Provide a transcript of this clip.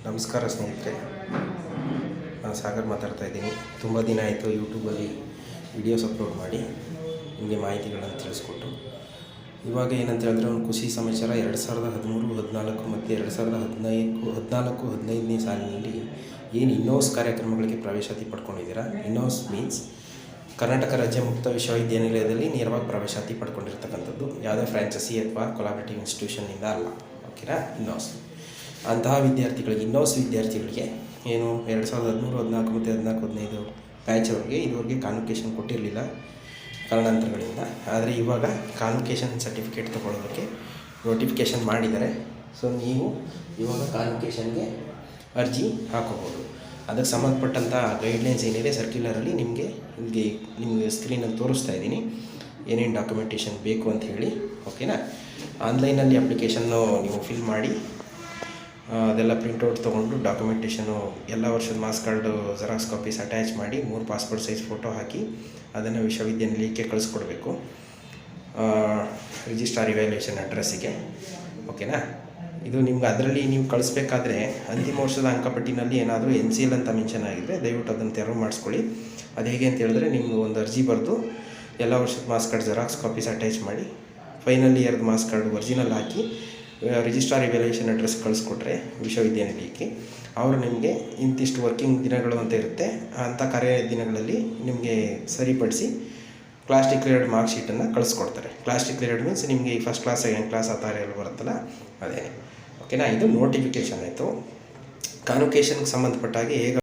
ನಮಸ್ಕಾರ ಸ್ನೇಹಿತರೆ, ನಾನು ಸಾಗರ್ ಮಾತಾಡ್ತಾ ಇದ್ದೀನಿ. ತುಂಬ ದಿನ ಆಯಿತು ಯೂಟ್ಯೂಬಲ್ಲಿ ವಿಡಿಯೋಸ್ ಅಪ್ಲೋಡ್ ಮಾಡಿ ನಿಮಗೆ ಮಾಹಿತಿಗಳನ್ನು ತಿಳಿಸ್ಕೊಟ್ಟು. ಇವಾಗ ಏನಂತ ಹೇಳಿದ್ರೆ ಒಂದು ಖುಷಿ ಸಮಾಚಾರ. 2013, 14 ಮತ್ತು 2015ನೇ ಸಾಲಿನಲ್ಲಿ ಏನು ಇನ್ನೋಸ್ ಕಾರ್ಯಕ್ರಮಗಳಿಗೆ ಪ್ರವೇಶಾತಿ ಪಡ್ಕೊಂಡಿದ್ದೀರಾ. ಇನ್ನೋಸ್ ಮೀನ್ಸ್ ಕರ್ನಾಟಕ ರಾಜ್ಯ ಮುಕ್ತ ವಿಶ್ವವಿದ್ಯಾನಿಲಯದಲ್ಲಿ ನೇರವಾಗಿ ಪ್ರವೇಶಾತಿ ಪಡ್ಕೊಂಡಿರ್ತಕ್ಕಂಥದ್ದು. ಯಾವುದೇ ಫ್ರಾಂಚೈಸಿ ಅಥವಾ ಕೊಲಾಬರೇಟಿವ್ ಇನ್ಸ್ಟಿಟ್ಯೂಷನ್ನಿಂದ ಅಲ್ಲ. ಓಕೆನಾ. ಇನ್ನೋಸ್ ಅಂತಹ ವಿದ್ಯಾರ್ಥಿಗಳಿಗೆ, ಇನ್ನೋಸ್ ವಿದ್ಯಾರ್ಥಿಗಳಿಗೆ ಏನು 2013, 14 ಮತ್ತು 15 ಬ್ಯಾಚ್ ಅವ್ರಿಗೆ ಇದುವರೆಗೆ ಕಾನ್ವೊಕೇಶನ್ ಕೊಟ್ಟಿರಲಿಲ್ಲ ಕಾರಣಾಂತರಗಳಿಂದ. ಆದರೆ ಇವಾಗ ಕಾನ್ವೊಕೇಶನ್ ಸರ್ಟಿಫಿಕೇಟ್ ತೊಗೊಳ್ಳೋದಕ್ಕೆ ನೋಟಿಫಿಕೇಷನ್ ಮಾಡಿದ್ದಾರೆ. ಸೊ ನೀವು ಇವಾಗ ಕಾನ್ವೊಕೇಶನ್ಗೆ ಅರ್ಜಿ ಹಾಕೋಬೋದು. ಅದಕ್ಕೆ ಸಂಬಂಧಪಟ್ಟಂಥ ಗೈಡ್ಲೈನ್ಸ್ ಏನಿದೆ ಸರ್ಕ್ಯುಲರಲ್ಲಿ ನಿಮಗೆ ಸ್ಕ್ರೀನಲ್ಲಿ ತೋರಿಸ್ತಾ ಇದ್ದೀನಿ, ಏನೇನು ಡಾಕ್ಯುಮೆಂಟೇಷನ್ ಬೇಕು ಅಂತ ಹೇಳಿ. ಓಕೆನಾ. ಆನ್ಲೈನಲ್ಲಿ ಅಪ್ಲಿಕೇಶನ್ನು ನೀವು ಫಿಲ್ ಮಾಡಿ ಅದೆಲ್ಲ ಪ್ರಿಂಟೌಟ್ ತೊಗೊಂಡು ಡಾಕ್ಯುಮೆಂಟೇಷನು ಎಲ್ಲ ವರ್ಷದ marks card xerox copies attach ಮಾಡಿ 3 ಪಾಸ್ಪೋರ್ಟ್ ಸೈಜ್ ಫೋಟೋ ಹಾಕಿ ಅದನ್ನು ವಿಶ್ವವಿದ್ಯಾನಿಲಯಕ್ಕೆ ಕಳಿಸ್ಕೊಡ್ಬೇಕು, ರಿಜಿಸ್ಟ್ರಾರ್ ಇವ್ಯಾಲ್ಯೂಯೇಷನ್ ಅಡ್ರೆಸ್ಸಿಗೆ. ಓಕೆನಾ. ಇದು ನಿಮ್ಗೆ ಅದರಲ್ಲಿ ನೀವು ಕಳಿಸ್ಬೇಕಾದ್ರೆ ಅಂತಿಮ ವರ್ಷದ ಅಂಕಪಟ್ಟಿನಲ್ಲಿ ಏನಾದರೂ NCL ಅಂತ ಮೆನ್ಷನ್ ಆಗಿದ್ದರೆ ದಯವಿಟ್ಟು ಅದನ್ನು ತೆರವು ಮಾಡಿಸ್ಕೊಳ್ಳಿ. ಅದು ಹೇಗೆ ಅಂತ ಹೇಳಿದ್ರೆ ನಿಮ್ಮದು ಒಂದು ಅರ್ಜಿ ಬರೆದು ಎಲ್ಲ ವರ್ಷದ marks card xerox copies attach ಮಾಡಿ ಫೈನಲ್ ಇಯರ್ದು ಮಾರ್ಕ್ಸ್ ಕಾರ್ಡ್ ಒರಿಜಿನಲ್ ಹಾಕಿ ರಿಜಿಸ್ಟ್ರಾರ್ ಇವ್ಯಾಲ್ಯೂಯೇಷನ್ ಅಡ್ರೆಸ್ ಕಳಿಸ್ಕೊಟ್ರೆ ವಿಶ್ವವಿದ್ಯಾನಿಲಯಕ್ಕೆ ಅವರು ನಿಮಗೆ ಇಂತಿಷ್ಟು ವರ್ಕಿಂಗ್ ದಿನಗಳು ಅಂತ ಇರುತ್ತೆ, ಅಂಥ ಕಾರ್ಯ ದಿನಗಳಲ್ಲಿ ನಿಮಗೆ ಸರಿಪಡಿಸಿ ಕ್ಲಾಸ್ ಡಿಕ್ಲೇರ್ಡ್ ಮಾರ್ಕ್ ಶೀಟನ್ನು ಕಳಿಸ್ಕೊಡ್ತಾರೆ. ಕ್ಲಾಸ್ ಡಿಕ್ಲೇರ್ಡ್ ಮೀನ್ಸ್ ನಿಮಗೆ ಈ ಫಸ್ಟ್ ಕ್ಲಾಸ್, ಸೆಕೆಂಡ್ ಕ್ಲಾಸ್ ಆ ಥರ ಎಲ್ಲ ಬರುತ್ತಲ್ಲ ಅದೇ. ಓಕೆನಾ. ಇದು ನೋಟಿಫಿಕೇಷನ್ ಆಯಿತು. ಕಾನ್ವೊಕೇಶನ್ಗೆ ಸಂಬಂಧಪಟ್ಟಾಗೆ ಹೇಗೆ